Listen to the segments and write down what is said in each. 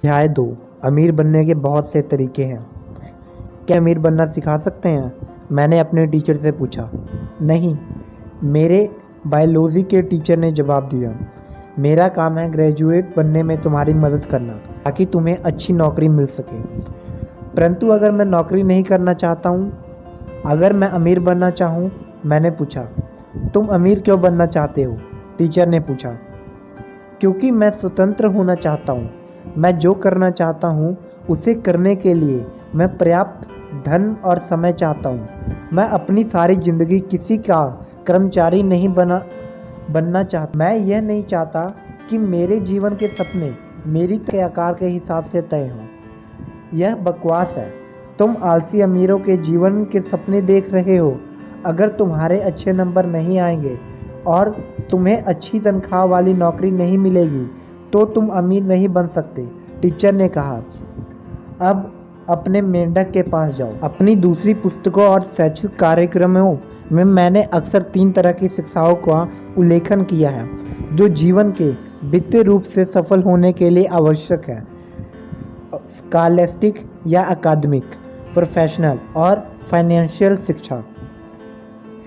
अध्याय 2। अमीर बनने के बहुत से तरीके हैं। क्या अमीर बनना सिखा सकते हैं? मैंने अपने टीचर से पूछा। नहीं, मेरे बायोलॉजी के टीचर ने जवाब दिया। मेरा काम है ग्रेजुएट बनने में तुम्हारी मदद करना ताकि तुम्हें अच्छी नौकरी मिल सके। परंतु अगर मैं नौकरी नहीं करना चाहता हूँ, अगर मैं अमीर बनना चाहूँ? मैंने पूछा। तुम अमीर क्यों बनना चाहते हो? टीचर ने पूछा। क्योंकि मैं स्वतंत्र होना चाहता हूँ। मैं जो करना चाहता हूँ उसे करने के लिए मैं पर्याप्त धन और समय चाहता हूँ। मैं अपनी सारी ज़िंदगी किसी का कर्मचारी नहीं बनना चाहता। मैं यह नहीं चाहता कि मेरे जीवन के सपने मेरी के आकार के हिसाब से तय हों। यह बकवास है। तुम आलसी अमीरों के जीवन के सपने देख रहे हो। अगर तुम्हारे अच्छे नंबर नहीं आएंगे और तुम्हें अच्छी तनख्वाह वाली नौकरी नहीं मिलेगी तो तुम अमीर नहीं बन सकते, टीचर ने कहा। अब अपने मेंढक के पास जाओ। अपनी दूसरी पुस्तकों और शैक्षिक कार्यक्रमों में मैंने अक्सर 3 तरह की शिक्षाओं का उल्लेखन किया है जो जीवन के वित्तीय रूप से सफल होने के लिए आवश्यक है। स्कॉलास्टिक या अकादमिक, प्रोफेशनल और फाइनेंशियल शिक्षा।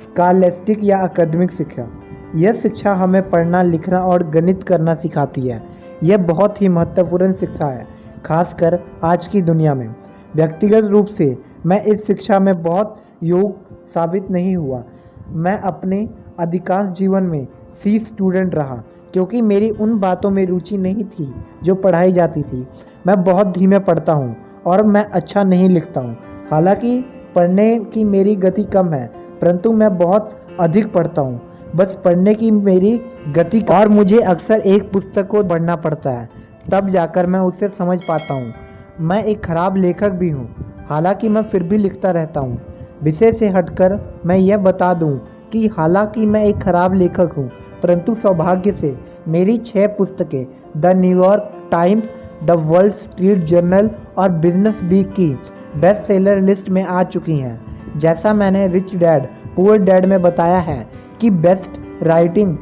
स्कॉलास्टिक या अकादमिक शिक्षा, यह शिक्षा हमें पढ़ना, लिखना और गणित करना सिखाती है। यह बहुत ही महत्वपूर्ण शिक्षा है, खासकर आज की दुनिया में। व्यक्तिगत रूप से मैं इस शिक्षा में बहुत योग्य साबित नहीं हुआ। मैं अपने अधिकांश जीवन में सी स्टूडेंट रहा क्योंकि मेरी उन बातों में रुचि नहीं थी जो पढ़ाई जाती थी। मैं बहुत धीमे पढ़ता हूँ और मैं अच्छा नहीं लिखता हूँ। हालांकि पढ़ने की मेरी गति कम है, परंतु मैं बहुत अधिक पढ़ता हूँ। बस पढ़ने की मेरी गति और मुझे अक्सर एक पुस्तक को पढ़ना पड़ता है, तब जाकर मैं उसे समझ पाता हूँ। मैं एक खराब लेखक भी हूँ, हालांकि मैं फिर भी लिखता रहता हूँ। विषय से हटकर मैं यह बता दूँ कि हालांकि मैं एक खराब लेखक हूँ, परंतु सौभाग्य से मेरी 6 पुस्तकें the New York times, the wall street journal और बिजनेस वीक की बेस्ट सेलर लिस्ट में आ चुकी हैं। जैसा मैंने रिच डैड पुअर डैड में बताया है कि बेस्ट राइटिंग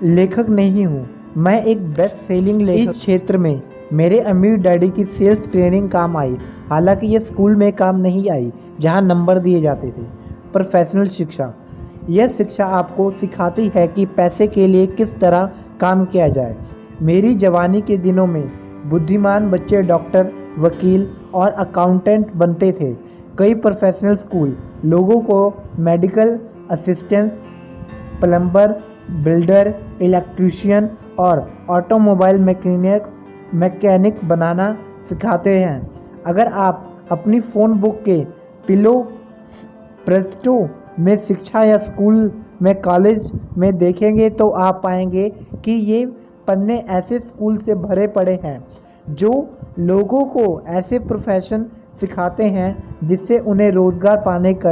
लेखक नहीं हूँ, मैं एक बेस्ट सेलिंग लेखक। इस क्षेत्र में मेरे अमीर डैडी की सेल्स ट्रेनिंग काम आई, हालांकि ये स्कूल में काम नहीं आई जहाँ नंबर दिए जाते थे। प्रोफेशनल शिक्षा, यह शिक्षा आपको सिखाती है कि पैसे के लिए किस तरह काम किया जाए। मेरी जवानी के दिनों में बुद्धिमान बच्चे डॉक्टर, वकील और अकाउंटेंट बनते थे। कई प्रोफेशनल स्कूल लोगों को medical assistant, plumber, builder, electrician और ऑटोमोबाइल मैकेनिक बनाना सिखाते हैं। अगर आप अपनी फ़ोन बुक के पिलो प्रेस्टो में शिक्षा या स्कूल में कॉलेज में देखेंगे तो आप पाएंगे कि ये पन्ने ऐसे स्कूल से भरे पड़े हैं जो लोगों को ऐसे प्रोफेशन सिखाते हैं जिससे उन्हें रोज़गार पाने का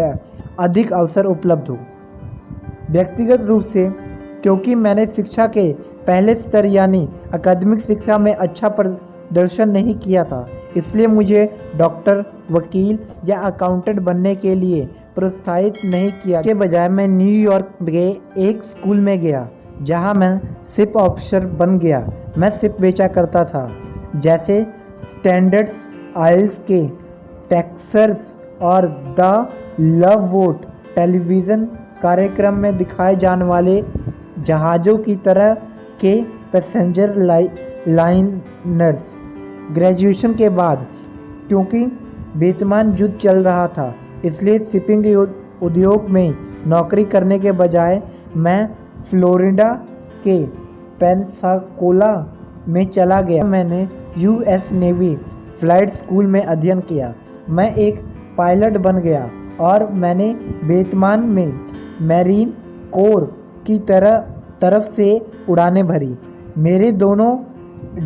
अधिक अवसर उपलब्ध हो। व्यक्तिगत रूप से क्योंकि मैंने शिक्षा के पहले स्तर यानी अकादमिक शिक्षा में अच्छा प्रदर्शन नहीं किया था, इसलिए मुझे डॉक्टर, वकील या अकाउंटेंट बनने के लिए प्रोत्साहित नहीं किया। के बजाय मैं न्यूयॉर्क के एक स्कूल में गया जहां मैं शिप ऑफिसर बन गया। मैं शिप बेचा करता था, जैसे स्टैंडर्ड आइल्स के टेक्सर्स और द लव बोट टेलीविज़न कार्यक्रम में दिखाए जाने वाले जहाज़ों की तरह के पैसेंजर लाइनर्स। ग्रेजुएशन के बाद क्योंकि वेतनमान युद्ध चल रहा था, इसलिए शिपिंग उद्योग में नौकरी करने के बजाय मैं फ्लोरिडा के पेंसाकोला में चला गया। मैंने यूएस नेवी फ्लाइट स्कूल में अध्ययन किया। मैं एक पायलट बन गया और मैंने वेतनमान में मैरीन कोर की तरफ से उड़ानें भरी। मेरे दोनों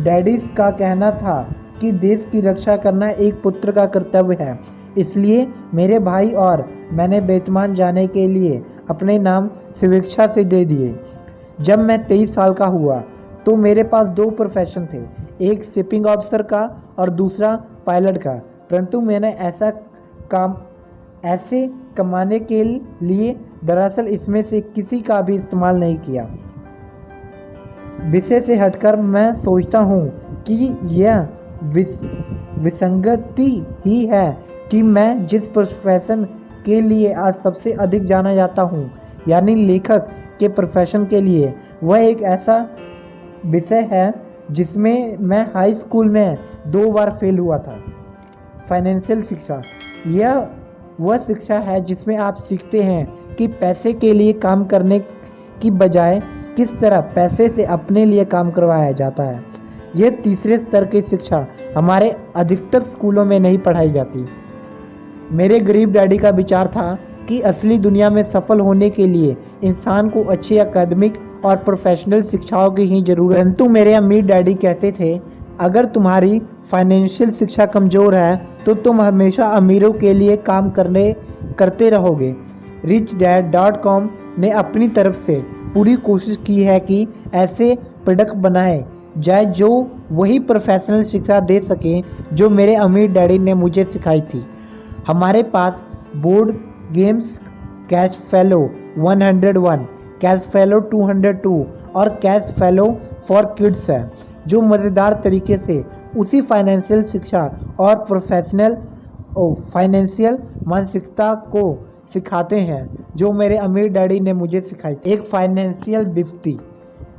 डैडीज का कहना था कि देश की रक्षा करना एक पुत्र का कर्तव्य है, इसलिए मेरे भाई और मैंने वेतनमान जाने के लिए अपने नाम स्वेच्छा से दे दिए। जब मैं 23 साल का हुआ तो मेरे पास 2 प्रोफेशन थे, एक शिपिंग ऑफिसर का और दूसरा पायलट का, परंतु मैंने ऐसे कमाने के लिए दरअसल इसमें से किसी का भी इस्तेमाल नहीं किया। विषय से हटकर मैं सोचता हूँ कि यह विसंगति ही है कि मैं जिस प्रोफेशन के लिए आज सबसे अधिक जाना जाता हूँ, यानी लेखक के प्रोफेशन के लिए, वह एक ऐसा विषय है जिसमें मैं हाई स्कूल में 2 बार फेल हुआ था। फाइनेंशियल शिक्षा, यह वह शिक्षा है जिसमें आप सीखते हैं कि पैसे के लिए काम करने की बजाय किस तरह पैसे से अपने लिए काम करवाया जाता है। यह तीसरे स्तर की शिक्षा हमारे अधिकतर स्कूलों में नहीं पढ़ाई जाती। मेरे गरीब डैडी का विचार था कि असली दुनिया में सफल होने के लिए इंसान को अच्छी एकेडमिक और प्रोफेशनल शिक्षाओं की ही जरूरत है। परंतु मेरे अमीर डैडी कहते थे, अगर तुम्हारी फाइनेंशियल शिक्षा कमज़ोर है तो तुम हमेशा अमीरों के लिए काम करते रहोगे। richdad.com ने अपनी तरफ से पूरी कोशिश की है कि ऐसे प्रोडक्ट बनाए जाए जो वही प्रोफेशनल शिक्षा दे सकें जो मेरे अमीर डैडी ने मुझे सिखाई थी। हमारे पास board games Cashflow 101, Cashflow 202 और कैश फेलो फॉर किड्स है, जो मज़ेदार तरीके से उसी फाइनेंशियल शिक्षा और प्रोफेशनल फाइनेंशियल मानसिकता को सिखाते हैं जो मेरे अमीर डैडी ने मुझे सिखाई। एक फाइनेंशियल विपत्ति,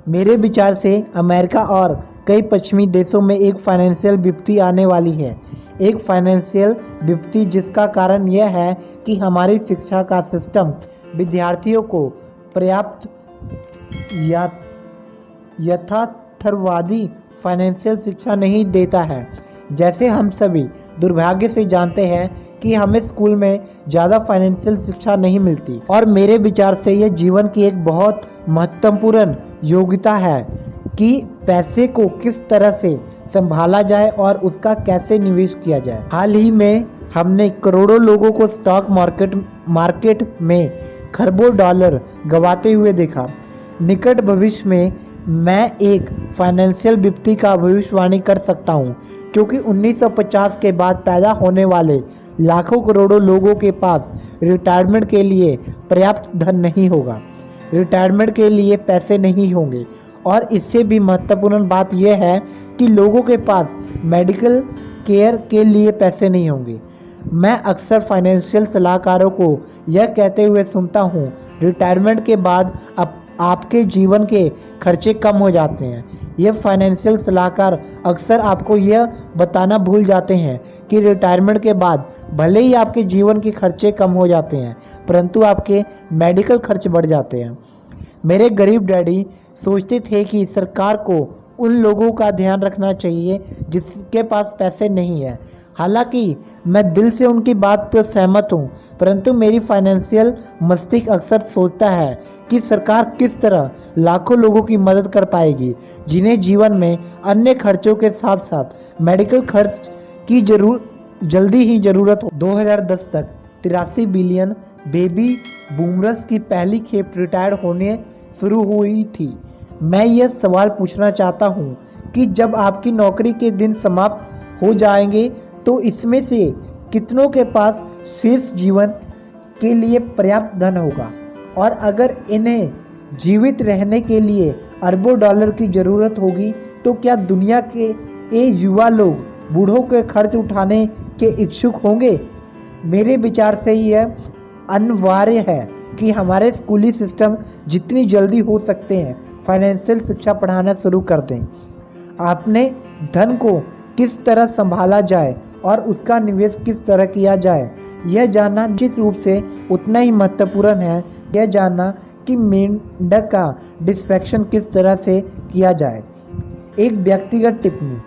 मेरे विचार से अमेरिका और कई पश्चिमी देशों में एक फाइनेंशियल विपत्ति आने वाली है। एक फाइनेंशियल विपत्ति जिसका कारण यह है कि हमारी शिक्षा का सिस्टम विद्यार्थियों को पर्याप्त यथार्थवादी फाइनेंशियल शिक्षा नहीं देता है। जैसे हम सभी दुर्भाग्य से जानते हैं कि हमें स्कूल में ज़्यादा फाइनेंशियल शिक्षा नहीं मिलती, और मेरे विचार से यह जीवन की एक बहुत महत्वपूर्ण योग्यता है कि पैसे को किस तरह से संभाला जाए और उसका कैसे निवेश किया जाए। हाल ही में हमने करोड़ों लोगों को स्टॉक मार्केट में खरबों डॉलर गंवाते हुए देखा। निकट भविष्य में मैं एक फाइनेंशियल विपत्ति का भविष्यवाणी कर सकता हूं, क्योंकि 1950 के बाद पैदा होने वाले लाखों करोड़ों लोगों के पास रिटायरमेंट के लिए पर्याप्त धन नहीं होगा, रिटायरमेंट के लिए पैसे नहीं होंगे, और इससे भी महत्वपूर्ण बात यह है कि लोगों के पास मेडिकल केयर के लिए पैसे नहीं होंगे। मैं अक्सर फाइनेंशियल सलाहकारों को यह कहते हुए सुनता हूँ, रिटायरमेंट के बाद आपके जीवन के खर्चे कम हो जाते हैं। यह फाइनेंशियल सलाहकार अक्सर आपको यह बताना भूल जाते हैं कि रिटायरमेंट के बाद भले ही आपके जीवन के खर्चे कम हो जाते हैं, परंतु आपके मेडिकल खर्च बढ़ जाते हैं। मेरे गरीब डैडी सोचते थे कि सरकार को उन लोगों का ध्यान रखना चाहिए जिसके पास पैसे नहीं है। हालांकि मैं दिल से उनकी बात पर सहमत हूँ, परंतु मेरी फाइनेंशियल मस्तिष्क अक्सर सोचता है कि सरकार किस तरह लाखों लोगों की मदद कर पाएगी जिन्हें जीवन में अन्य खर्चों के साथ साथ मेडिकल खर्च की जल्दी ही जरूरत हो। 2010 तक 83 बिलियन बेबी बूमर्स की पहली खेप रिटायर होने शुरू हुई थी। मैं यह सवाल पूछना चाहता हूँ कि जब आपकी नौकरी के दिन समाप्त हो जाएंगे तो इसमें से कितनों के पास शेष जीवन के लिए पर्याप्त धन होगा, और अगर इन्हें जीवित रहने के लिए अरबों डॉलर की ज़रूरत होगी तो क्या दुनिया के ये युवा लोग बूढ़ों के खर्च उठाने के इच्छुक होंगे? मेरे विचार से यह अनिवार्य है कि हमारे स्कूली सिस्टम जितनी जल्दी हो सकते हैं फाइनेंशियल शिक्षा पढ़ाना शुरू कर दें। आपने धन को किस तरह संभाला जाए और उसका निवेश किस तरह किया जाए, यह जानना निश्चित रूप से उतना ही महत्वपूर्ण है यह जानना कि मेंढक का डिस्ट्रैक्शन किस तरह से किया जाए। एक व्यक्तिगत टिप्पणी,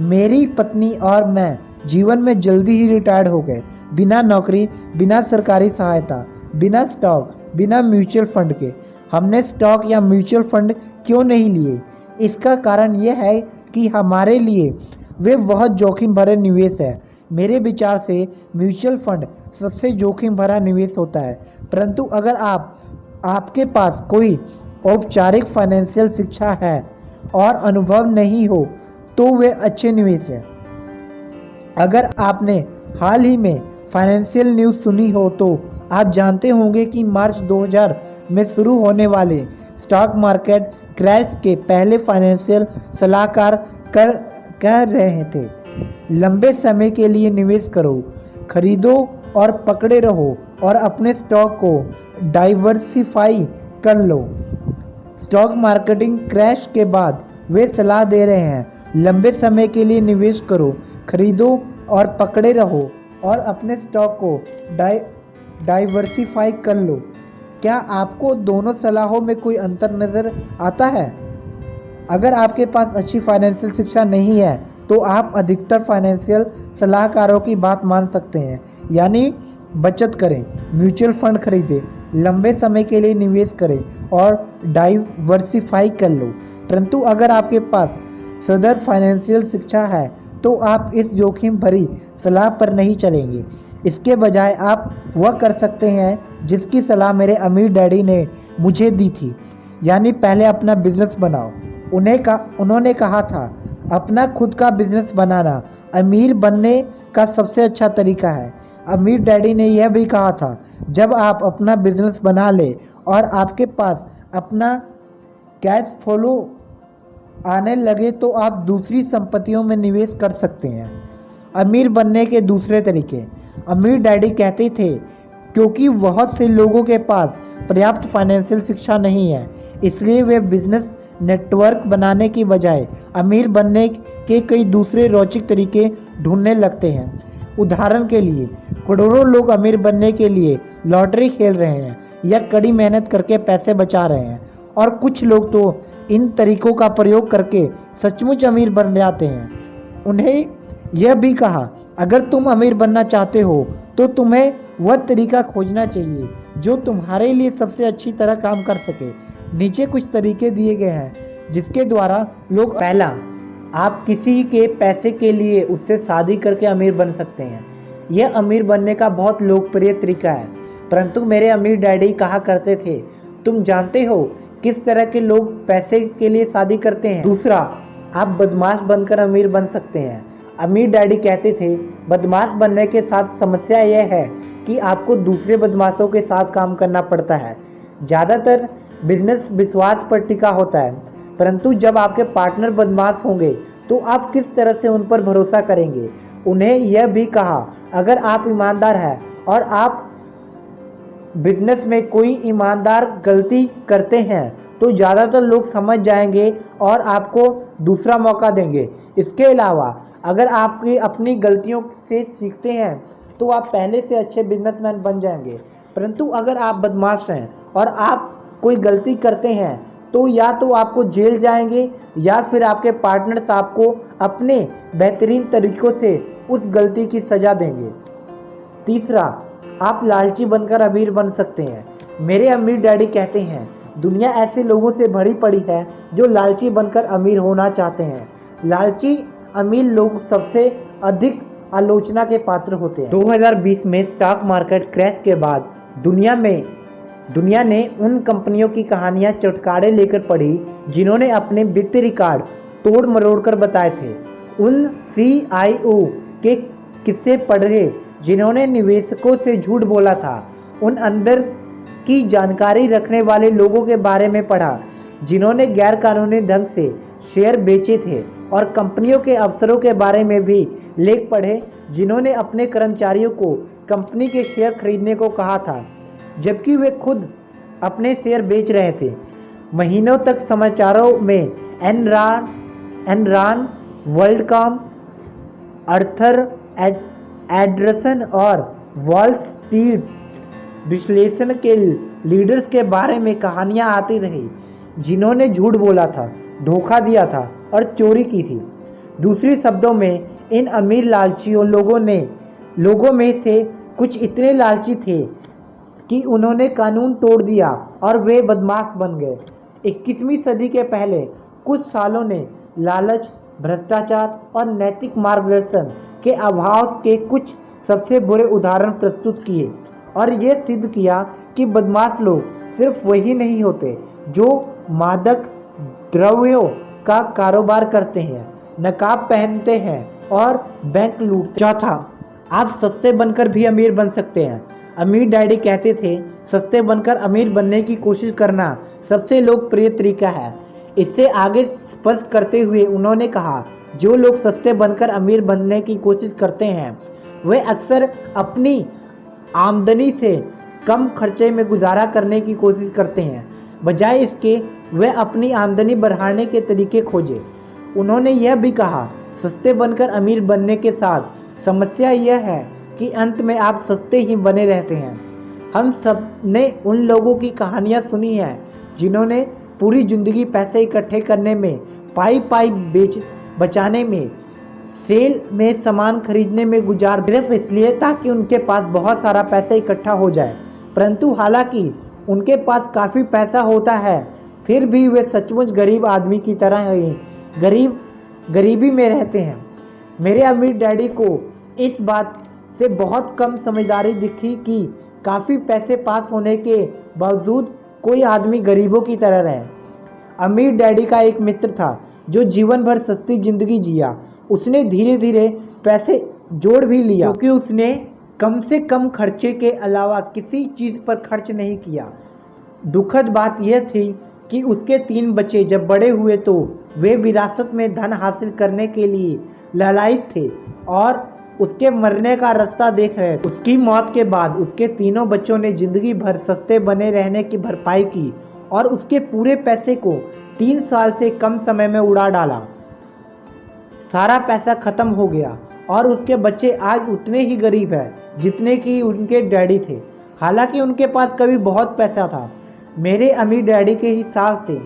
मेरी पत्नी और मैं जीवन में जल्दी ही रिटायर्ड हो गए, बिना नौकरी, बिना सरकारी सहायता, बिना स्टॉक, बिना म्यूचुअल फंड के। हमने स्टॉक या म्यूचुअल फंड क्यों नहीं लिए? इसका कारण यह है कि हमारे लिए वे बहुत जोखिम भरे निवेश है। मेरे विचार से म्यूचुअल फंड सबसे जोखिम भरा निवेश होता है, परंतु अगर आपके पास कोई औपचारिक फाइनेंशियल शिक्षा है और अनुभव नहीं हो तो वे अच्छे निवेश हैं। अगर आपने हाल ही में फाइनेंशियल न्यूज़ सुनी हो तो आप जानते होंगे कि मार्च 2000 में शुरू होने वाले स्टॉक मार्केट क्रैश के पहले फाइनेंशियल सलाहकार कह रहे थे लंबे समय के लिए निवेश करो, खरीदो और पकड़े रहो और अपने स्टॉक को डाइवर्सिफाई कर लो। स्टॉक मार्केटिंग क्रैश के बाद वे सलाह दे रहे हैं लंबे समय के लिए निवेश करो, खरीदो और पकड़े रहो और अपने स्टॉक को डाइवर्सिफाई कर लो। क्या आपको दोनों सलाहों में कोई अंतर नज़र आता है? अगर आपके पास अच्छी फाइनेंशियल शिक्षा नहीं है तो आप अधिकतर फाइनेंशियल सलाहकारों की बात मान सकते हैं, यानी बचत करें, म्यूचुअल फंड खरीदें, लंबे समय के लिए निवेश करें और डाइवर्सिफाई कर लो। परंतु अगर आपके पास सदर फाइनेंशियल शिक्षा है तो आप इस जोखिम भरी सलाह पर नहीं चलेंगे। इसके बजाय आप वह कर सकते हैं जिसकी सलाह मेरे अमीर डैडी ने मुझे दी थी, यानी पहले अपना बिजनेस बनाओ। उन्होंने कहा था, अपना खुद का बिजनेस बनाना अमीर बनने का सबसे अच्छा तरीका है। अमीर डैडी ने यह भी कहा था, जब आप अपना बिजनेस बना ले और आपके पास अपना कैश फ्लो आने लगे तो आप दूसरी संपत्तियों में निवेश कर सकते हैं। अमीर बनने के दूसरे तरीके। अमीर डैडी कहते थे, क्योंकि बहुत से लोगों के पास पर्याप्त फाइनेंशियल शिक्षा नहीं है, इसलिए वे बिजनेस नेटवर्क बनाने की बजाय अमीर बनने के कई दूसरे रोचक तरीके ढूंढने लगते हैं। उदाहरण के लिए, करोड़ों लोग अमीर बनने के लिए लॉटरी खेल रहे हैं या कड़ी मेहनत करके पैसे बचा रहे हैं, और कुछ लोग तो इन तरीकों का प्रयोग करके सचमुच अमीर बन जाते हैं। उन्हें यह भी कहा, अगर तुम अमीर बनना चाहते हो तो तुम्हें वह तरीका खोजना चाहिए जो तुम्हारे लिए सबसे अच्छी तरह काम कर सके। नीचे कुछ तरीके दिए गए हैं जिसके द्वारा लोग। पहला, आप किसी के पैसे के लिए उससे शादी करके अमीर बन सकते हैं। यह अमीर बनने का बहुत लोकप्रिय तरीका है, परंतु मेरे अमीर डैडी कहा करते थे, तुम जानते हो किस तरह के लोग पैसे के लिए शादी करते हैं। दूसरा, आप बदमाश बनकर अमीर बन सकते हैं। अमीर डैडी कहते थे, बदमाश बनने के साथ समस्या यह है कि आपको दूसरे बदमाशों के साथ काम करना पड़ता है। ज़्यादातर बिजनेस विश्वास पर टिका होता है, परंतु जब आपके पार्टनर बदमाश होंगे तो आप किस तरह से उन पर भरोसा करेंगे। उन्हें यह भी कहा, अगर आप ईमानदार हैं और आप बिजनेस में कोई ईमानदार गलती करते हैं तो ज़्यादातर लोग समझ जाएंगे और आपको दूसरा मौका देंगे। इसके अलावा अगर आप अपनी गलतियों से सीखते हैं तो आप पहले से अच्छे बिजनेसमैन बन जाएंगे। परंतु अगर आप बदमाश हैं और आप कोई गलती करते हैं तो या तो आपको जेल जाएंगे या फिर आपके पार्टनर्स आपको अपने बेहतरीन तरीकों से उस गलती की सज़ा देंगे। तीसरा, आप लालची बनकर अमीर बन सकते हैं। मेरे अमीर डैडी कहते हैं, दुनिया ऐसे लोगों से भरी पड़ी है जो लालची बनकर अमीर होना चाहते हैं। लालची अमीर लोग सबसे अधिक आलोचना के पात्र होते हैं। 2020 में स्टॉक मार्केट क्रैश के बाद दुनिया ने उन कंपनियों की कहानियां चुटकारे लेकर पढ़ी जिन्होंने अपने वित्तीय रिकॉर्ड तोड़ मरोड़ कर बताए थे। उन CIO के किस्से पढ़े जिन्होंने निवेशकों से झूठ बोला था। उन अंदर की जानकारी रखने वाले लोगों के बारे में पढ़ा जिन्होंने गैर कानूनी ढंग से शेयर बेचे थे, और कंपनियों के अफसरों के बारे में भी लेख पढ़े जिन्होंने अपने कर्मचारियों को कंपनी के शेयर खरीदने को कहा था जबकि वे खुद अपने शेयर बेच रहे थे। महीनों तक समाचारों में एनरॉन, वर्ल्डकॉम, आर्थर एंडरसन और वॉल स्ट्रीट विश्लेषण के लीडर्स के बारे में कहानियां आती रही जिन्होंने झूठ बोला था, धोखा दिया था और चोरी की थी। दूसरे शब्दों में, इन अमीर लालचियों लोगों में से कुछ इतने लालची थे कि उन्होंने कानून तोड़ दिया और वे बदमाश बन गए। 21वीं सदी के पहले कुछ सालों ने लालच, भ्रष्टाचार और नैतिक मार्गदर्शन के अभाव के कुछ सबसे बुरे उदाहरण प्रस्तुत किए और ये सिद्ध किया कि बदमाश लोग सिर्फ वही नहीं होते जो मादक द्रव्यों का कारोबार करते हैं, नकाब पहनते हैं और बैंक लूटते। चौथा, आप सस्ते बनकर भी अमीर बन सकते हैं। अमीर डैडी कहते थे, सस्ते बनकर अमीर बनने की कोशिश करना सबसे लोकप्रिय तरीका है। इससे आगे स्पष्ट करते हुए उन्होंने कहा, जो लोग सस्ते बनकर अमीर बनने की कोशिश करते हैं वे अक्सर अपनी आमदनी से कम खर्चे में गुजारा करने की कोशिश करते हैं, बजाय इसके वे अपनी आमदनी बढ़ाने के तरीके खोजें। उन्होंने यह भी कहा, सस्ते बनकर अमीर बनने के साथ समस्या यह है कि अंत में आप सस्ते ही बने रहते हैं। हम सब ने उन लोगों की कहानियां सुनी हैं जिन्होंने पूरी जिंदगी पैसे इकट्ठे करने में, पाई पाई बचाने में, सेल में सामान खरीदने में गुजार सिर्फ इसलिए ताकि उनके पास बहुत सारा पैसा इकट्ठा हो जाए। परंतु हालांकि उनके पास काफ़ी पैसा होता है, फिर भी वे सचमुच गरीब आदमी की तरह ही गरीबी में रहते हैं। मेरे अमीर डैडी को इस बात से बहुत कम समझदारी दिखी कि काफ़ी पैसे पास होने के बावजूद कोई आदमी गरीबों की तरह रहे। अमीर डैडी का एक मित्र था जो जीवन भर सस्ती जिंदगी जिया। उसने धीरे धीरे पैसे जोड़ भी लिया क्योंकि उसने कम से कम खर्चे के अलावा किसी चीज़ पर खर्च नहीं किया। दुखद बात यह थी कि उसके 3 बच्चे जब बड़े हुए तो वे विरासत में धन हासिल करने के लिए लालायित थे और उसके मरने का रास्ता देख रहे थे। उसकी मौत के बाद उसके तीनों बच्चों ने जिंदगी भर सस्ते बने रहने की भरपाई की और उसके पूरे पैसे को 3 साल से कम समय में उड़ा डाला। सारा पैसा खत्म हो गया और उसके बच्चे आज उतने ही गरीब हैं जितने कि उनके डैडी थे। हालांकि उनके पास कभी बहुत पैसा था। मेरे अमीर डैडी के हिसाब से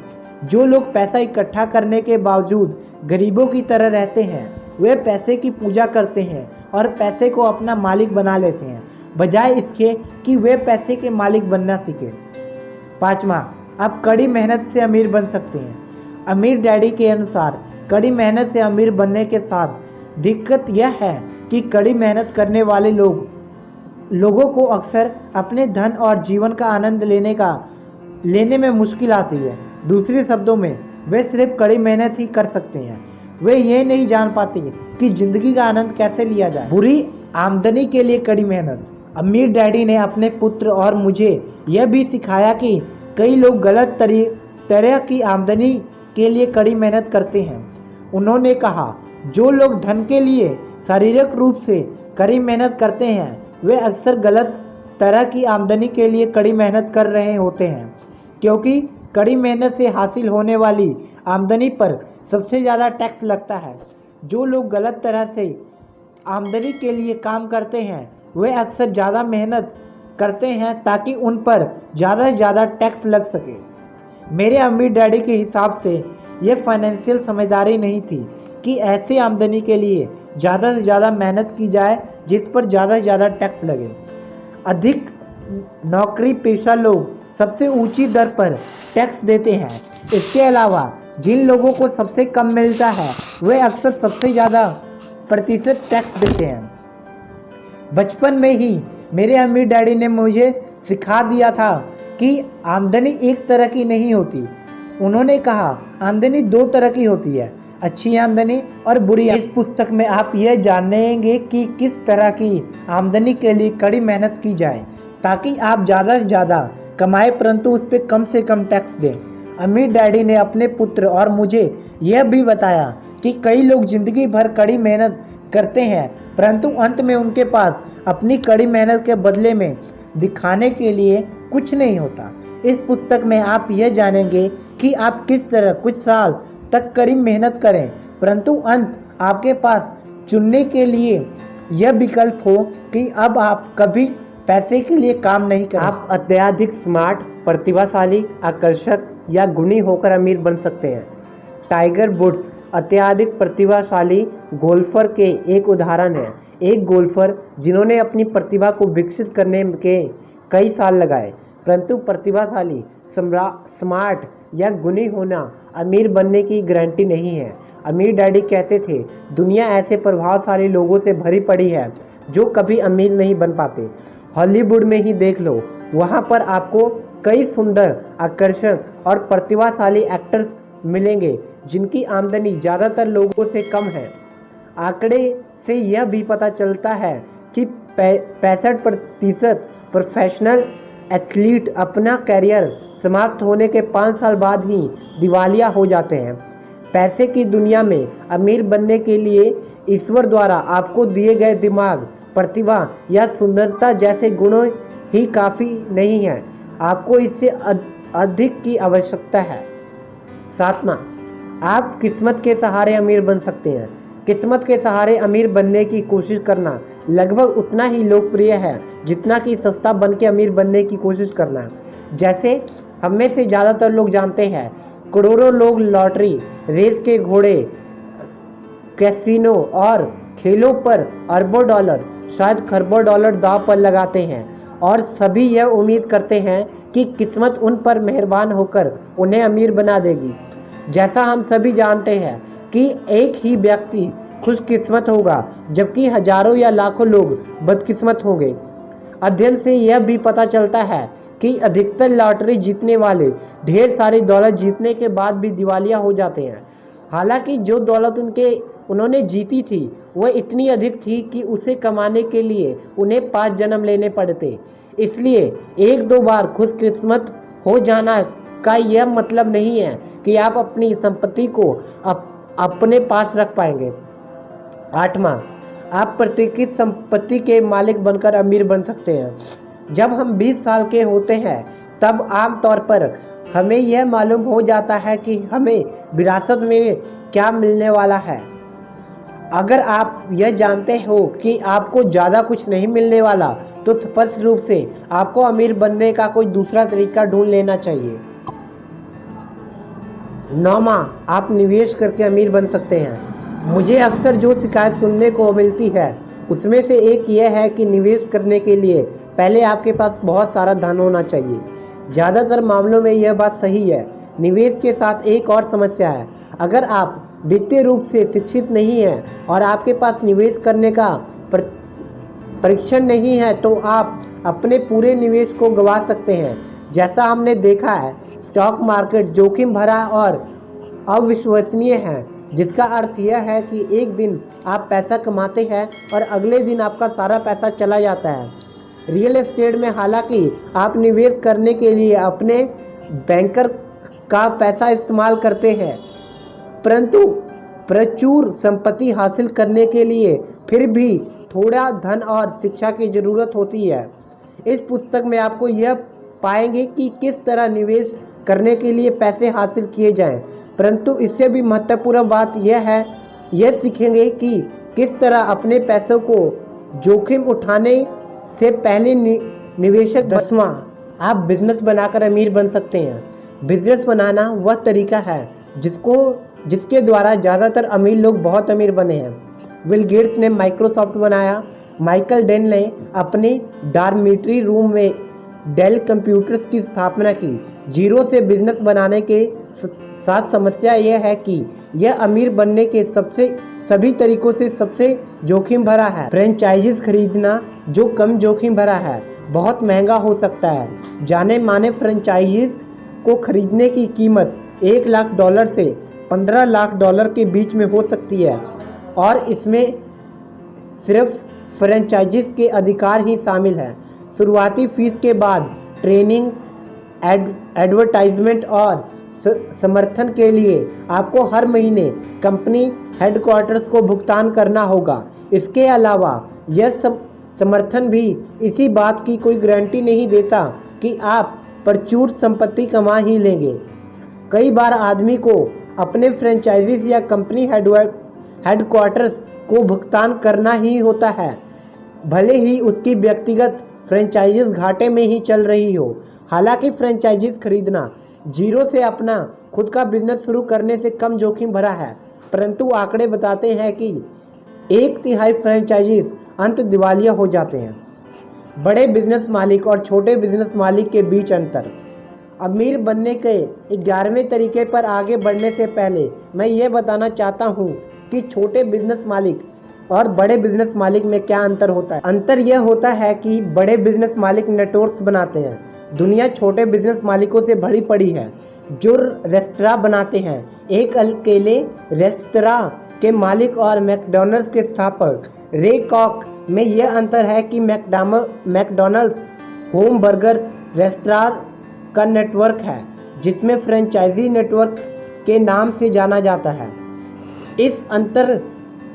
जो लोग पैसा इकट्ठा करने के बावजूद गरीबों की तरह रहते हैं वे पैसे की पूजा करते हैं और पैसे को अपना मालिक बना लेते हैं, बजाय इसके कि वे पैसे के मालिक बनना सीखें। 5वां, आप कड़ी मेहनत से अमीर बन सकते हैं। अमीर डैडी के अनुसार कड़ी मेहनत से अमीर बनने के साथ दिक्कत यह है कि कड़ी मेहनत करने वाले लोगों को अक्सर अपने धन और जीवन का आनंद लेने में मुश्किल आती है। दूसरे शब्दों में वे सिर्फ कड़ी मेहनत ही कर सकते हैं। वे ये नहीं जान पाते कि जिंदगी का आनंद कैसे लिया जाए। बुरी आमदनी के लिए कड़ी मेहनत। अमीर डैडी ने अपने पुत्र और मुझे यह भी सिखाया कि कई लोग गलत तरह की आमदनी के लिए कड़ी मेहनत करते हैं। उन्होंने कहा, जो लोग धन के लिए शारीरिक रूप से कड़ी मेहनत करते हैं वे अक्सर गलत तरह की आमदनी के लिए कड़ी मेहनत कर रहे होते हैं, क्योंकि कड़ी मेहनत से हासिल होने वाली आमदनी पर सबसे ज़्यादा टैक्स लगता है। जो लोग गलत तरह से आमदनी के लिए काम करते हैं वे अक्सर ज़्यादा मेहनत करते हैं ताकि उन पर ज़्यादा से ज़्यादा टैक्स लग सके। मेरे अमीर डैडी के हिसाब से यह फाइनेंशियल समझदारी नहीं थी कि ऐसे आमदनी के लिए ज़्यादा से ज़्यादा मेहनत की जाए जिस पर ज़्यादा से ज़्यादा टैक्स लगे। अधिक नौकरी पेशा लोग सबसे ऊंची दर पर टैक्स देते हैं। इसके अलावा जिन लोगों को सबसे कम मिलता है वे अक्सर सबसे ज़्यादा प्रतिशत टैक्स देते हैं। बचपन में ही मेरे अमीर डैडी ने मुझे सिखा दिया था कि आमदनी एक तरह की नहीं होती। उन्होंने कहा, आमदनी 2 तरह की होती है, अच्छी आमदनी और बुरी। इस पुस्तक में आप यह जानेंगे कि किस तरह की आमदनी के लिए कड़ी मेहनत की जाए ताकि आप ज़्यादा से ज़्यादा कमाएं परंतु उस पर कम से कम टैक्स दें। अमीर डैडी ने अपने पुत्र और मुझे यह भी बताया कि कई लोग जिंदगी भर कड़ी मेहनत करते हैं परंतु अंत में उनके पास अपनी कड़ी मेहनत के बदले में दिखाने के लिए कुछ नहीं होता। इस पुस्तक में आप यह जानेंगे कि आप किस तरह कुछ साल तक कड़ी मेहनत करें परंतु अंत आपके पास चुनने के लिए यह विकल्प हो कि अब आप कभी पैसे के लिए काम नहीं करें। आप अत्यधिक स्मार्ट, प्रतिभाशाली, आकर्षक या गुणी होकर अमीर बन सकते हैं। टाइगर वुड्स अत्यधिक प्रतिभाशाली गोल्फर के एक उदाहरण है। एक गोल्फर जिन्होंने अपनी प्रतिभा को विकसित करने के कई साल लगाए, परंतु प्रतिभाशाली, स्मार्ट या गुणी होना अमीर बनने की गारंटी नहीं है। अमीर डैडी कहते थे, दुनिया ऐसे प्रभावशाली लोगों से भरी पड़ी है जो कभी अमीर नहीं बन पाते। हॉलीवुड में ही देख लो, वहाँ पर आपको कई सुंदर, आकर्षक और प्रतिभाशाली एक्टर्स मिलेंगे जिनकी आमदनी ज़्यादातर लोगों से कम है। आंकड़े से यह भी पता चलता है कि 65% प्रोफेशनल एथलीट अपना करियर समाप्त होने के 5 साल बाद ही दिवालिया हो जाते हैं। पैसे की दुनिया में अमीर बनने के लिए ईश्वर द्वारा आपको दिए गए दिमाग, प्रतिभा या सुंदरता जैसे गुणों ही काफ़ी नहीं है, आपको इससे अधिक की आवश्यकता है। सातवां, आप किस्मत के सहारे अमीर बन सकते हैं। किस्मत के सहारे अमीर बनने की कोशिश करना लगभग उतना ही लोकप्रिय है जितना कि सस्ता बन के अमीर बनने की कोशिश करना। जैसे हम में से ज़्यादातर लोग जानते हैं, करोड़ों लोग लॉटरी, रेस के घोड़े, कैसीनो और खेलों पर अरबों डॉलर, शायद खरबों डॉलर दांव पर लगाते हैं और सभी यह उम्मीद करते हैं कि किस्मत उन पर मेहरबान होकर उन्हें अमीर बना देगी। जैसा हम सभी जानते हैं कि एक ही व्यक्ति खुशकिस्मत होगा जबकि हजारों या लाखों लोग बदकिस्मत होंगे। अध्ययन से यह भी पता चलता है कि अधिकतर लॉटरी जीतने वाले ढेर सारी दौलत जीतने के बाद भी दिवालिया हो जाते हैं। हालांकि जो दौलत उन्होंने जीती थी वह इतनी अधिक थी कि उसे कमाने के लिए उन्हें 5 जन्म लेने पड़ते। इसलिए एक दो बार खुशकिस्मत हो जाना का यह मतलब नहीं है कि आप अपनी संपत्ति को अपने पास रख पाएंगे। 8वां, आप प्रतिष्ठित संपत्ति के मालिक बनकर अमीर बन सकते हैं। जब हम 20 साल के होते हैं तब आमतौर पर हमें यह मालूम हो जाता है कि हमें विरासत में क्या मिलने वाला है। अगर आप यह जानते हो कि आपको ज़्यादा कुछ नहीं मिलने वाला तो स्पष्ट रूप से आपको अमीर बनने का कोई दूसरा तरीका ढूंढ लेना चाहिए। 9वां, आप निवेश करके अमीर बन सकते हैं। मुझे अक्सर जो शिकायत सुनने को मिलती है उसमें से एक यह है कि निवेश करने के लिए पहले आपके पास बहुत सारा धन होना चाहिए। ज़्यादातर मामलों में यह बात सही है। निवेश के साथ एक और समस्या है। अगर आप वित्तीय रूप से शिक्षित नहीं हैं और आपके पास निवेश करने का परीक्षण नहीं है तो आप अपने पूरे निवेश को गंवा सकते हैं। जैसा हमने देखा है, स्टॉक मार्केट जोखिम भरा और अविश्वसनीय है, जिसका अर्थ यह है कि एक दिन आप पैसा कमाते हैं और अगले दिन आपका सारा पैसा चला जाता है। रियल एस्टेट में हालांकि आप निवेश करने के लिए अपने बैंकर का पैसा इस्तेमाल करते हैं, परंतु प्रचुर संपत्ति हासिल करने के लिए फिर भी थोड़ा धन और शिक्षा की ज़रूरत होती है। इस पुस्तक में आपको यह पाएंगे कि किस तरह निवेश करने के लिए पैसे हासिल किए जाएं, परंतु इससे भी महत्वपूर्ण बात यह सीखेंगे कि किस तरह अपने पैसों को जोखिम उठाने से पहले निवेशक। 10वां, आप बिजनेस बनाकर अमीर बन सकते हैं। बिजनेस बनाना वह तरीका है जिसके द्वारा ज़्यादातर अमीर लोग बहुत अमीर बने हैं। बिल गेट्स ने माइक्रोसॉफ्ट बनाया, माइकल डेन ने अपने डॉर्मिटरी रूम में डेल कंप्यूटर्स की स्थापना की। जीरो से बिजनेस बनाने के साथ समस्या यह है कि यह अमीर बनने के सभी तरीकों से सबसे जोखिम भरा है। फ्रेंचाइजीज खरीदना, जो कम जोखिम भरा है, बहुत महंगा हो सकता है। जाने माने फ्रेंचाइजीज को खरीदने की कीमत $1 लाख से $15 लाख के बीच में हो सकती है और इसमें सिर्फ फ्रेंचाइजीज के अधिकार ही शामिल हैं। शुरुआती फीस के बाद ट्रेनिंग, एडवर्टाइजमेंट और समर्थन के लिए आपको हर महीने कंपनी हेडक्वार्टर्स को भुगतान करना होगा। इसके अलावा यह समर्थन भी इसी बात की कोई गारंटी नहीं देता कि आप प्रचुर संपत्ति कमा ही लेंगे। कई बार आदमी को अपने फ्रेंचाइजीज या कंपनी हेडक्वार्टर्स को भुगतान करना ही होता है, भले ही उसकी व्यक्तिगत फ्रेंचाइजीज घाटे में ही चल रही हो। हालांकि फ्रेंचाइजीज खरीदना जीरो से अपना खुद का बिजनेस शुरू करने से कम जोखिम भरा है, परंतु आंकड़े बताते हैं कि 1/3 फ्रेंचाइजीज अंत दिवालिया हो जाते हैं। बड़े बिजनेस मालिक और छोटे बिजनेस मालिक के बीच अंतर। अमीर बनने के 11वें तरीके पर आगे बढ़ने से पहले मैं ये बताना चाहता हूँ कि छोटे बिजनेस मालिक और बड़े बिजनेस मालिक में क्या अंतर होता है। अंतर यह होता है कि बड़े बिजनेस मालिक नेटवर्क्स बनाते हैं। दुनिया छोटे बिजनेस मालिकों से भरी पड़ी है जो रेस्तरां बनाते हैं। एक अकेले रेस्तरां के मालिक और मैकडॉनल्ड्स के स्थापक रे कॉक में यह अंतर है कि मैकडॉनल्ड्स होम बर्गर रेस्तरां का नेटवर्क है जिसमें फ्रेंचाइजी नेटवर्क के नाम से जाना जाता है। इस अंतर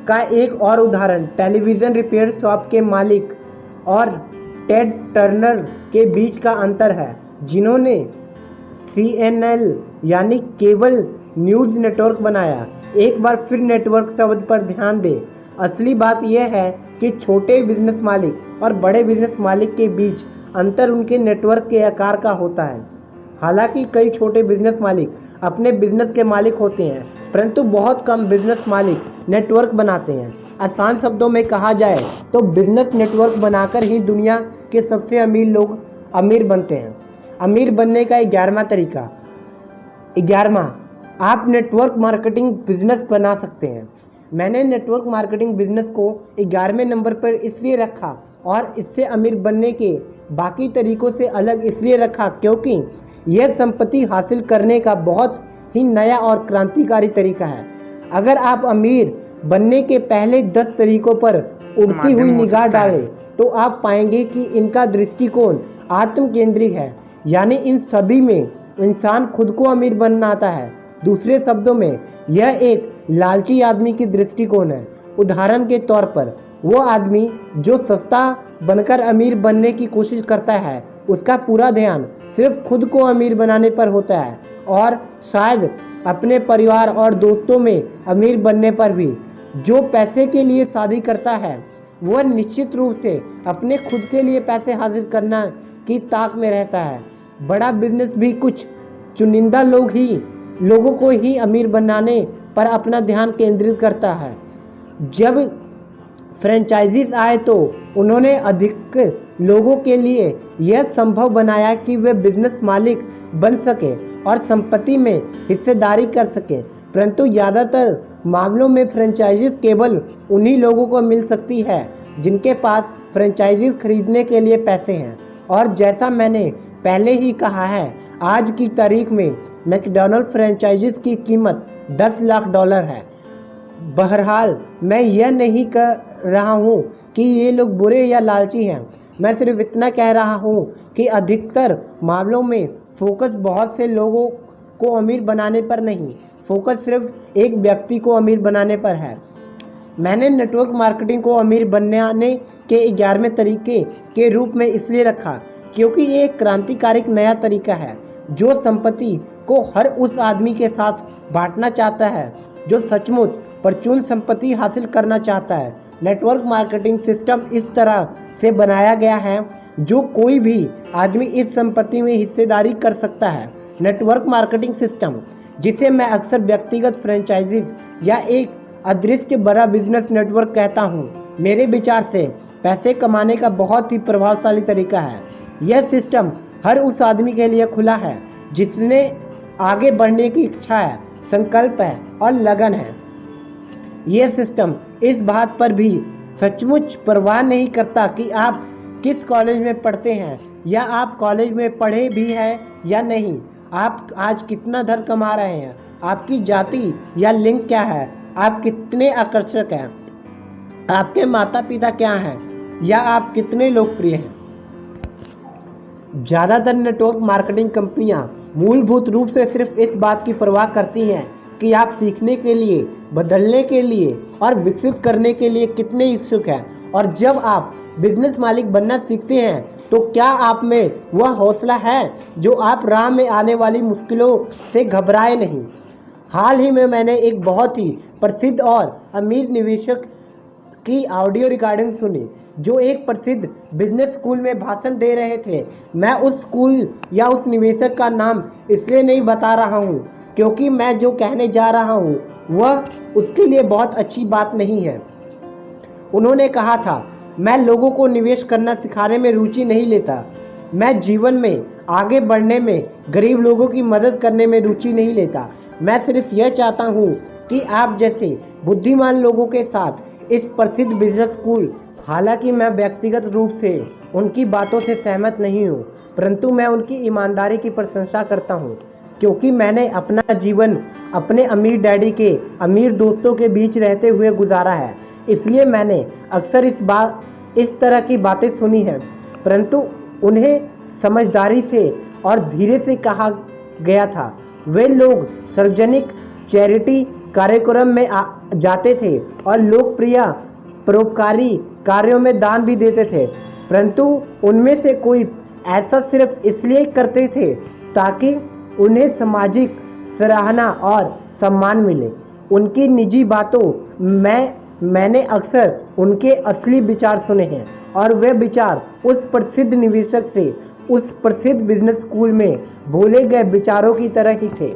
का एक और उदाहरण टेलीविज़न रिपेयर शॉप के मालिक और टेड टर्नर के बीच का अंतर है, जिन्होंने CNN यानी केबल न्यूज़ नेटवर्क बनाया। एक बार फिर नेटवर्क शब्द पर ध्यान दें। असली बात यह है कि छोटे बिजनेस मालिक और बड़े बिजनेस मालिक के बीच अंतर उनके नेटवर्क के आकार का होता है। हालांकि कई छोटे बिजनेस मालिक अपने बिजनेस के मालिक होते हैं, परंतु बहुत कम बिजनेस मालिक नेटवर्क बनाते हैं। आसान शब्दों में कहा जाए तो बिजनेस नेटवर्क बनाकर ही दुनिया के सबसे अमीर लोग अमीर बनते हैं। अमीर बनने का 11वां तरीका। 11वां, आप नेटवर्क मार्केटिंग बिजनेस बना सकते हैं। मैंने नेटवर्क मार्केटिंग बिजनेस को 11वें नंबर पर इसलिए रखा और इससे अमीर बनने के बाकी तरीकों से अलग इसलिए रखा क्योंकि यह संपत्ति हासिल करने का बहुत ही नया और क्रांतिकारी तरीका है। अगर आप अमीर बनने के पहले 10 तरीकों पर उड़ती हुई निगाह डालें तो आप पाएंगे कि इनका दृष्टिकोण आत्म केंद्रित है, यानी इन सभी में इंसान खुद को अमीर बनाता है। दूसरे शब्दों में यह एक लालची आदमी की दृष्टिकोण है। उदाहरण के तौर पर वो आदमी जो सस्ता बनकर अमीर बनने की कोशिश करता है, उसका पूरा ध्यान सिर्फ खुद को अमीर बनाने पर होता है और शायद अपने परिवार और दोस्तों में अमीर बनने पर भी। जो पैसे के लिए शादी करता है वह निश्चित रूप से अपने खुद के लिए पैसे हासिल करना की ताक में रहता है। बड़ा बिजनेस भी कुछ चुनिंदा लोगों को ही अमीर बनाने पर अपना ध्यान केंद्रित करता है। जब फ्रेंचाइजीज आए तो उन्होंने अधिक लोगों के लिए यह संभव बनाया कि वे बिजनेस मालिक बन सके और संपत्ति में हिस्सेदारी कर सके। परंतु ज़्यादातर मामलों में फ्रेंचाइजीज केवल उन्हीं लोगों को मिल सकती है जिनके पास फ्रेंचाइजीज खरीदने के लिए पैसे हैं। और जैसा मैंने पहले ही कहा है, आज की तारीख में मैकडॉनल्ड फ्रेंचाइजीज की कीमत $10 लाख है। बहरहाल मैं यह नहीं कह रहा हूँ कि ये लोग बुरे या लालची हैं। मैं सिर्फ इतना कह रहा हूँ कि अधिकतर मामलों में फोकस बहुत से लोगों को अमीर बनाने पर नहीं, फोकस सिर्फ एक व्यक्ति को अमीर बनाने पर है। मैंने नेटवर्क मार्केटिंग को अमीर बनने के 11वें तरीके के रूप में इसलिए रखा क्योंकि ये एक क्रांतिकारी नया तरीका है जो संपत्ति को हर उस आदमी के साथ बांटना चाहता है जो सचमुच परचून संपत्ति हासिल करना चाहता है। नेटवर्क मार्केटिंग सिस्टम इस तरह से बनाया गया है जो कोई भी आदमी इस संपत्ति में हिस्सेदारी कर सकता है। नेटवर्क मार्केटिंग सिस्टम, जिसे मैं अक्सर व्यक्तिगत फ्रेंचाइजीज या एक अदृश्य बड़ा बिजनेस नेटवर्क कहता हूँ, मेरे विचार से पैसे कमाने का बहुत ही प्रभावशाली तरीका है। यह सिस्टम हर उस आदमी के लिए खुला है जिसने आगे बढ़ने की इच्छा है, संकल्प है और लगन है। यह सिस्टम इस बात पर भी सचमुच परवाह नहीं करता कि आप किस कॉलेज में पढ़ते हैं या आप कॉलेज में पढ़े भी हैं या नहीं, आप आज कितना धन कमा रहे हैं, आपकी जाति या लिंग क्या है, आप कितने आकर्षक हैं, आपके माता पिता क्या हैं या आप कितने लोकप्रिय हैं। ज़्यादातर नेटवर्क मार्केटिंग कंपनियां मूलभूत रूप से सिर्फ इस बात की परवाह करती हैं कि आप सीखने के लिए, बदलने के लिए और विकसित करने के लिए कितने इच्छुक हैं। और जब आप बिजनेस मालिक बनना सीखते हैं तो क्या आप में वह हौसला है जो आप राह में आने वाली मुश्किलों से घबराए नहीं। हाल ही में मैंने एक बहुत ही प्रसिद्ध और अमीर निवेशक की ऑडियो रिकॉर्डिंग सुनी जो एक प्रसिद्ध बिजनेस स्कूल में भाषण दे रहे थे। मैं उस स्कूल या उस निवेशक का नाम इसलिए नहीं बता रहा हूँ क्योंकि मैं जो कहने जा रहा हूँ वह उसके लिए बहुत अच्छी बात नहीं है। उन्होंने कहा था, मैं लोगों को निवेश करना सिखाने में रुचि नहीं लेता, मैं जीवन में आगे बढ़ने में गरीब लोगों की मदद करने में रुचि नहीं लेता। मैं सिर्फ यह चाहता हूँ कि आप जैसे बुद्धिमान लोगों के साथ इस प्रसिद्ध बिजनेस स्कूल। हालांकि मैं व्यक्तिगत रूप से उनकी बातों से सहमत नहीं हूँ, परंतु मैं उनकी ईमानदारी की प्रशंसा करता हूँ क्योंकि मैंने अपना जीवन अपने अमीर डैडी के अमीर दोस्तों के बीच रहते हुए गुजारा है। इसलिए मैंने अक्सर इस तरह की बातें सुनी हैं, परंतु उन्हें समझदारी से और धीरे से कहा गया था। वे लोग सार्वजनिक चैरिटी कार्यक्रम में जाते थे और लोकप्रिय परोपकारी कार्यों में दान भी देते थे, परंतु उनमें से कोई ऐसा सिर्फ इसलिए करते थे ताकि उन्हें सामाजिक सराहना और सम्मान मिले। उनकी निजी बातों मैंने अक्सर उनके असली विचार सुने हैं और वे विचार उस प्रसिद्ध निवेशक से उस प्रसिद्ध बिजनेस स्कूल में बोले गए विचारों की तरह ही थे।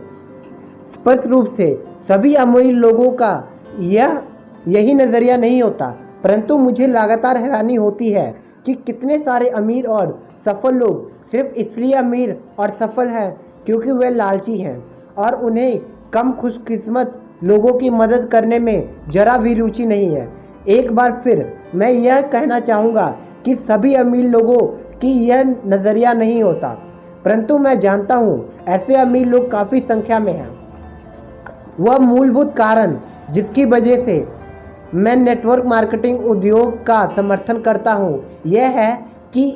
स्पष्ट रूप से सभी अमीर लोगों का यही नज़रिया नहीं होता, परंतु मुझे लगातार हैरानी होती है कि कितने सारे अमीर और सफल लोग सिर्फ इसलिए अमीर और सफल हैं क्योंकि वे लालची हैं और उन्हें कम खुशकिस्मत लोगों की मदद करने में जरा भी रुचि नहीं है। एक बार फिर मैं यह कहना चाहूँगा कि सभी अमीर लोगों की यह नज़रिया नहीं होता, परंतु मैं जानता हूँ ऐसे अमीर लोग काफ़ी संख्या में हैं। वह मूलभूत कारण जिसकी वजह से मैं नेटवर्क मार्केटिंग उद्योग का समर्थन करता हूँ यह है कि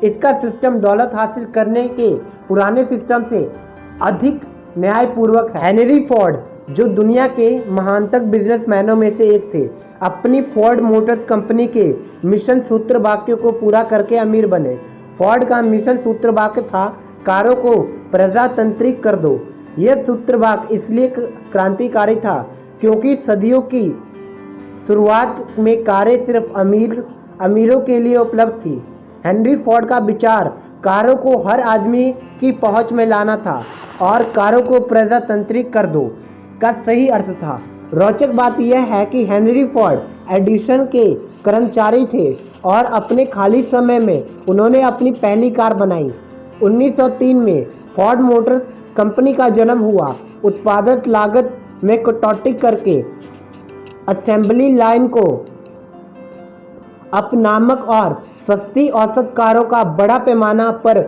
इसका सिस्टम दौलत हासिल करने के पुराने सिस्टम से अधिक न्यायपूर्वक है। हेनरी फोर्ड, जो दुनिया के महानतम बिजनेसमैनों में से एक थे, अपनी फोर्ड मोटर्स कंपनी के मिशन सूत्र वाक्य को पूरा करके अमीर बने। फोर्ड का मिशन सूत्र वाक्य था, कारों को प्रजातांत्रिक कर दो। यह सूत्र वाक्य इसलिए क्रांतिकारी था क्योंकि सदियों की शुरुआत में कारें सिर्फ अमीरों के लिए उपलब्ध थी। हेनरी फोर्ड का विचार कारों को हर आदमी की पहुंच में लाना था और कारों को प्रजातांत्रिक कर दो का सही अर्थ था। रोचक बात यह है कि हेनरी फोर्ड एडिसन के कर्मचारी थे और अपने खाली समय में उन्होंने अपनी पहली कार बनाई। 1903 में फोर्ड मोटर्स कंपनी का जन्म हुआ। उत्पादन लागत में कटौती करके असेंबली लाइन को अपनामक और सस्ती औसत कारों का बड़ा पैमाना पर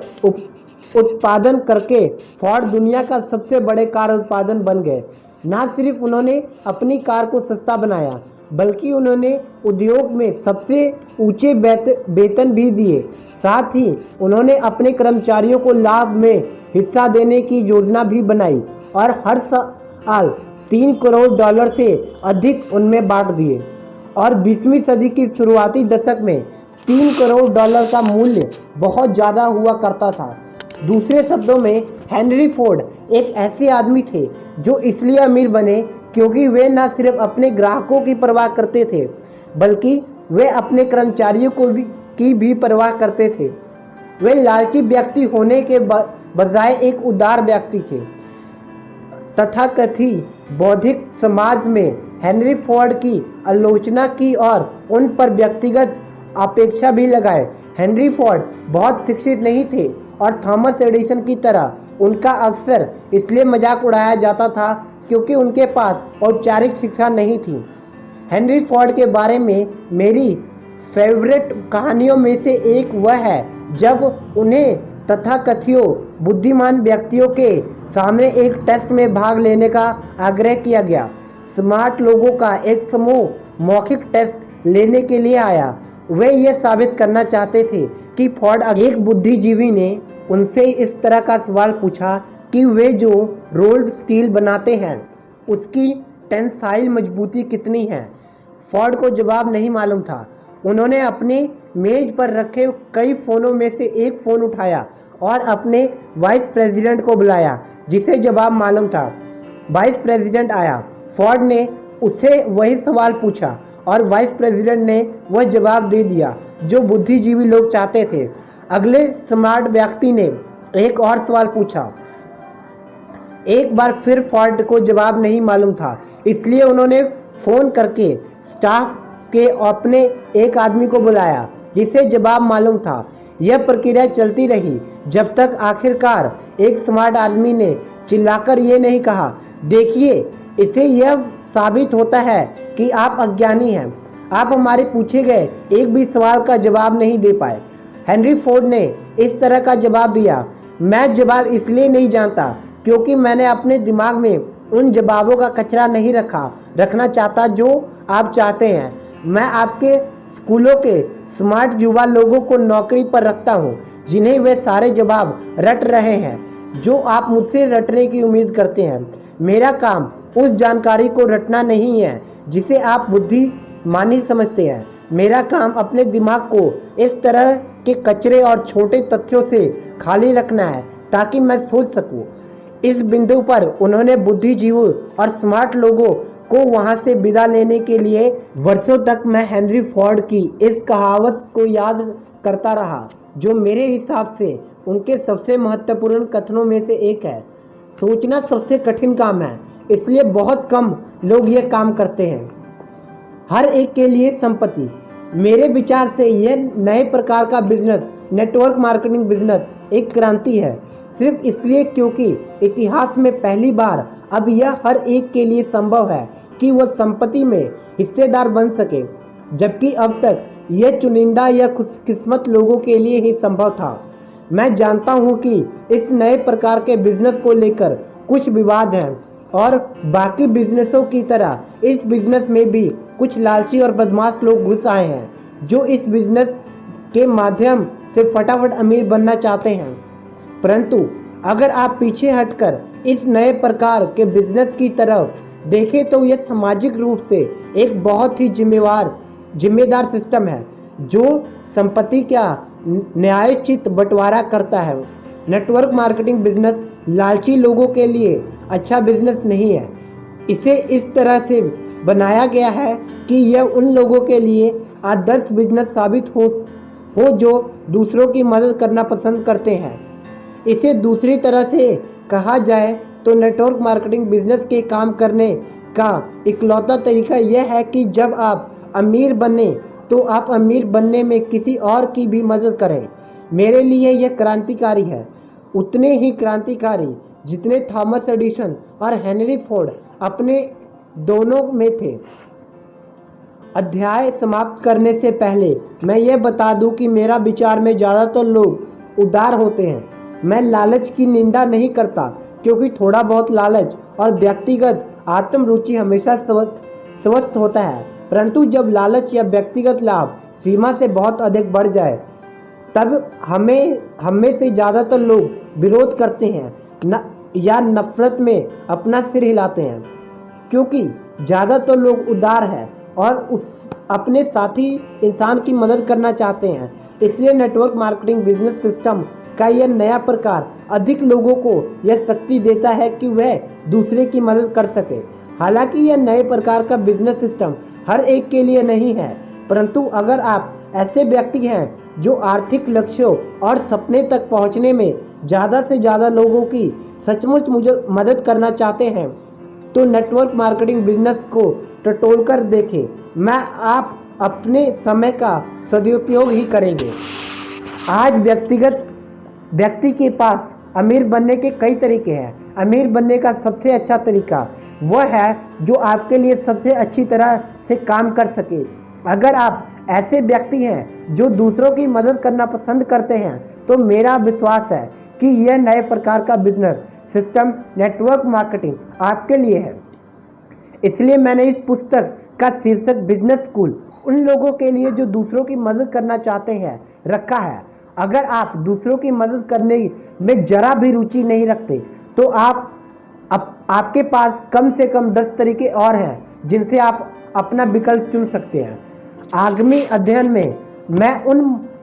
उत्पादन करके फोर्ड दुनिया का सबसे बड़े कार उत्पादन बन गए। न सिर्फ उन्होंने अपनी कार को सस्ता बनाया, बल्कि उन्होंने उद्योग में सबसे ऊंचे वेतन भी दिए। साथ ही उन्होंने अपने कर्मचारियों को लाभ में हिस्सा देने की योजना भी बनाई और हर साल $3 करोड़ से अधिक उनमें बांट दिए। और 20वीं सदी की शुरुआती दशक में $3 करोड़ का मूल्य बहुत ज़्यादा हुआ करता था। दूसरे शब्दों में हेनरी फोर्ड एक ऐसे आदमी थे जो इसलिए अमीर बने क्योंकि वे न सिर्फ अपने ग्राहकों की परवाह करते थे, बल्कि वे अपने कर्मचारियों की भी परवाह करते थे। वे लालची व्यक्ति होने के बजाय एक उदार व्यक्ति थे। तथाकथित बौद्धिक समाज में हेनरी फोर्ड की आलोचना की और उन पर व्यक्तिगत अपेक्षा भी लगाए। हेनरी फोर्ड बहुत शिक्षित नहीं थे और थॉमस एडिसन की तरह उनका अक्सर इसलिए मजाक उड़ाया जाता था क्योंकि उनके पास औपचारिक शिक्षा नहीं थी। हेनरी फोर्ड के बारे में मेरी फेवरेट कहानियों में से एक वह है जब उन्हें तथाकथित बुद्धिमान व्यक्तियों के सामने एक टेस्ट में भाग लेने का आग्रह किया गया। स्मार्ट लोगों का एक समूह मौखिक टेस्ट लेने के लिए आया। वे यह साबित करना चाहते थे कि फोर्ड, एक बुद्धिजीवी ने उनसे इस तरह का सवाल पूछा कि वे जो रोल्ड स्टील बनाते हैं उसकी टेंसाइल मजबूती कितनी है। फोर्ड को जवाब नहीं मालूम था। उन्होंने अपने मेज पर रखे कई फ़ोनों में से एक फ़ोन उठाया और अपने वाइस प्रेसिडेंट को बुलाया जिसे जवाब मालूम था। वाइस प्रेसिडेंट आया। फोर्ड ने उससे वही सवाल पूछा और वाइस प्रेसिडेंट ने वह जवाब दे दिया जो बुद्धिजीवी लोग चाहते थे। अगले स्मार्ट व्यक्ति ने एक और सवाल पूछा। एक बार फिर फोर्ड को जवाब नहीं मालूम था, इसलिए उन्होंने फ़ोन करके स्टाफ के अपने एक आदमी को बुलाया जिसे जवाब मालूम था। यह प्रक्रिया चलती रही जब तक आखिरकार एक स्मार्ट आदमी ने चिल्लाकर ये नहीं कहा, देखिए, इससे यह साबित होता है कि आप अज्ञानी हैं। आप हमारे पूछे गए एक भी सवाल का जवाब नहीं दे पाए। हेनरी फोर्ड ने इस तरह का जवाब दिया, मैं जवाब इसलिए नहीं जानता क्योंकि मैंने अपने दिमाग में उन जवाबों का कचरा नहीं रखना चाहता जो आप चाहते हैं। मैं आपके स्कूलों के स्मार्ट युवा लोगों को नौकरी पर रखता हूं जिन्हें वे सारे जवाब रट रहे हैं। जो आप मुझसे रटने की उम्मीद करते हैं। मेरा काम उस जानकारी को रटना नहीं है जिसे आप बुद्धिमानी समझते हैं। मेरा काम अपने दिमाग को इस तरह के कचरे और छोटे तथ्यों से खाली रखना है ताकि मैं सोच सकूं। इस बिंदु पर उन्होंने बुद्धिजीवी और स्मार्ट लोगों को वहां से विदा लेने के लिए वर्षों तक मैं हेनरी फोर्ड की इस कहावत को याद करता रहा, जो मेरे हिसाब से उनके सबसे महत्वपूर्ण कथनों में से एक है। सोचना सबसे कठिन काम है, इसलिए बहुत कम लोग यह काम करते हैं। हर एक के लिए संपत्ति। मेरे विचार से यह नए प्रकार का बिजनेस, नेटवर्क मार्केटिंग बिजनेस, एक क्रांति है। सिर्फ इसलिए क्योंकि इतिहास में पहली बार अब यह हर एक के लिए संभव है कि वह संपत्ति में हिस्सेदार बन सके, जबकि अब तक यह चुनिंदा या खुशकिस्मत लोगों के लिए ही संभव था। मैं जानता हूं कि इस नए प्रकार के बिजनेस को लेकर कुछ विवाद हैं और बाकी बिजनेसों की तरह इस बिजनेस में भी कुछ लालची और बदमाश लोग घुस आए हैं जो इस बिजनेस के माध्यम से फटाफट अमीर बनना चाहते हैं। परंतु अगर आप पीछे हटकर इस नए प्रकार के बिजनेस की तरफ देखें तो यह सामाजिक रूप से एक बहुत ही जिम्मेदार सिस्टम है जो संपत्ति का न्यायोचित बंटवारा करता है। नेटवर्क मार्केटिंग बिजनेस लालची लोगों के लिए अच्छा बिजनेस नहीं है। इसे इस तरह से बनाया गया है कि यह उन लोगों के लिए आदर्श बिजनेस साबित हो जो दूसरों की मदद करना पसंद करते हैं। इसे दूसरी तरह से कहा जाए तो नेटवर्क मार्केटिंग बिजनेस के काम करने का इकलौता तरीका यह है कि जब आप अमीर बने तो आप अमीर बनने में किसी और की भी मदद करें। मेरे लिए यह क्रांतिकारी है, उतने ही क्रांतिकारी जितने थॉमस एडिसन और हेनरी फोर्ड अपने दोनों में थे। अध्याय समाप्त करने से पहले मैं यह बता दूं कि मेरा विचार में ज़्यादातर लोग उदार होते हैं। मैं लालच की निंदा नहीं करता क्योंकि थोड़ा बहुत लालच और व्यक्तिगत आत्म रुचि हमेशा स्वस्थ होता है, परंतु जब लालच या व्यक्तिगत लाभ सीमा से बहुत अधिक बढ़ जाए तब हमें से ज़्यादातर लोग विरोध करते हैं या नफरत में अपना सिर हिलाते हैं, क्योंकि ज़्यादातर लोग उदार हैं और अपने साथी इंसान की मदद करना चाहते हैं। इसलिए नेटवर्क मार्केटिंग बिजनेस सिस्टम का यह नया प्रकार अधिक लोगों को यह शक्ति देता है कि वह दूसरे की मदद कर सके। हालांकि यह नए प्रकार का बिजनेस सिस्टम हर एक के लिए नहीं है, परंतु अगर आप ऐसे व्यक्ति हैं जो आर्थिक लक्ष्यों और सपने तक पहुंचने में ज़्यादा से ज़्यादा लोगों की सचमुच मदद करना चाहते हैं तो नेटवर्क मार्केटिंग बिजनेस को टटोल कर देखें। आप अपने समय का सदुपयोग ही करेंगे। आज व्यक्ति के पास अमीर बनने के कई तरीके हैं। अमीर बनने का सबसे अच्छा तरीका वह है जो आपके लिए सबसे अच्छी तरह से काम कर सके। अगर आप ऐसे व्यक्ति हैं जो दूसरों की मदद करना पसंद करते हैं तो मेरा विश्वास है कि यह नए प्रकार का बिजनेस सिस्टम नेटवर्क मार्केटिंग आपके लिए है। इसलिए मैंने इस पुस्तक का शीर्षक बिजनेस स्कूल उन लोगों के लिए जो दूसरों की मदद करना चाहते हैं रखा है। अगर आप दूसरों की मदद करने में जरा भी रुचि नहीं रखते तो आपके पास कम से कम 10 तरीके और हैं जिनसे आप अपना विकल्प चुन सकते हैं। आगामी अध्ययन में मैं उन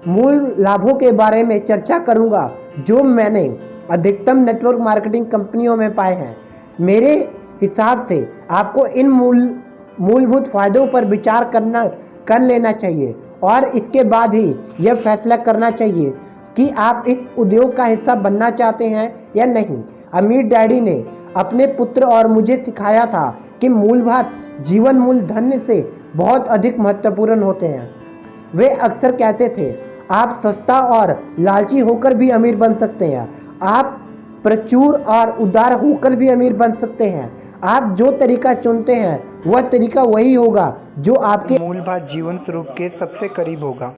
मूल लाभों के बारे में चर्चा करूंगा जो मैंने अधिकतम नेटवर्क मार्केटिंग कंपनियों में पाए हैं। मेरे हिसाब से आपको इन मूलभूत फायदों पर विचार कर लेना चाहिए और इसके बाद ही यह फैसला करना चाहिए कि आप इस उद्योग का हिस्सा बनना चाहते हैं या नहीं। अमीर डैडी ने अपने पुत्र और मुझे सिखाया था कि मूलभूत जीवन मूल धन से बहुत अधिक महत्वपूर्ण होते हैं। वे अक्सर कहते थे, आप सस्ता और लालची होकर भी अमीर बन सकते हैं। आप प्रचुर और उदार होकर भी अमीर बन सकते हैं। आप जो तरीका चुनते हैं वह तरीका वही होगा जो आपके मूलभूत जीवन स्वरूप के सबसे करीब होगा।